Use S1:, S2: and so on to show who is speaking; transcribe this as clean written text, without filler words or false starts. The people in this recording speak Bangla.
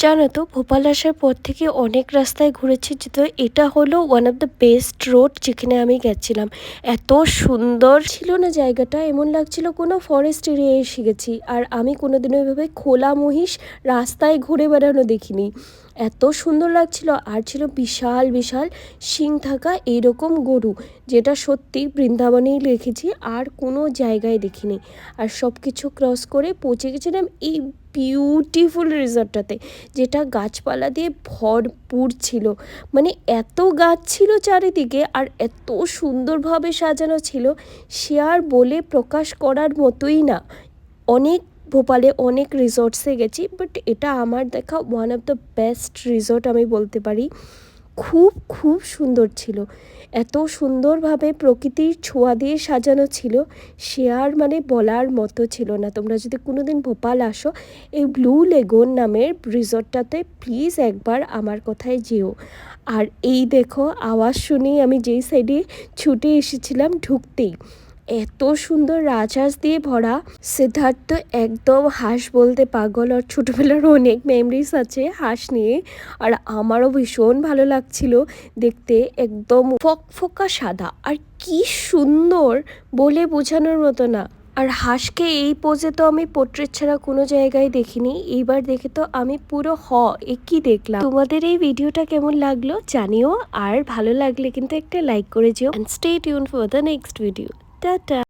S1: জানো তো, ভোপাল আসার পর থেকে অনেক রাস্তায় ঘুরেছি, তো এটা হলো one of the best road যেখানে আমি গেছিলাম। এত সুন্দর ছিল না জায়গাটা, এমন লাগছিল কোনো ফরেস্ট এরিয়ায় এসে গেছি। আর আমি কোনোদিনও এভাবে খোলা মহিষ রাস্তায় ঘুরে বেড়ানো দেখিনি। এত সুন্দর লাগছিল। আর ছিল বিশাল বিশাল শিং থাকা এইরকম গরু, যেটা সত্যি বৃন্দাবনেই দেখেছি, আর কোনো জায়গায় দেখিনি। আর সব কিছু ক্রস করে পৌঁছে গেছিলাম এই বিউটিফুল রিসর্টটাতে, যেটা গাছপালা দিয়ে ভরপুর ছিল। মানে এত গাছ ছিল চারিদিকে, আর এত সুন্দরভাবে সাজানো ছিল, সে আর বলে প্রকাশ করার মতোই না। অনেক ভোপালে অনেক রিসর্টসে গেছি, বাট এটা আমার দেখা one of the best resort আমি বলতে পারি। খুব খুব সুন্দর ছিল, এত সুন্দরভাবে প্রকৃতির ছোঁয়া দিয়ে সাজানো ছিল, সে আর মানে বলার মতো ছিল না। তোমরা যদি কোনো দিন ভোপাল আসো, এই ব্লু লেগুন নামের রিসর্টটাতে প্লিজ একবার আমার কথায় যেও। আর এই দেখো, আওয়াজ শুনেই আমি যেই সাইডে ছুটে এসেছিলাম, ঢুকতেই এত সুন্দর রাজহাঁস দিয়ে ভরা। সিদ্ধার্থ একদম হাঁস বলতে পাগল, আর ছোটোবেলার অনেক মেমরিজ আছে হাঁস নিয়ে। আর আমারও ভীষণ ভালো লাগছিল দেখতে, একদম ফকফকা সাদা, আর কি সুন্দর বলে বোঝানোর মতো না। আর হাঁসকে এই পোজে তো আমি পোর্ট্রেট ছাড়া কোনো জায়গায় দেখিনি, এইবার দেখে তো আমি পুরো একই দেখলাম। তোমাদের এই ভিডিওটা কেমন লাগলো জানিও, আর ভালো লাগলে কিন্তু একটা লাইক করে যেও। And stay tune for the next video. Tata.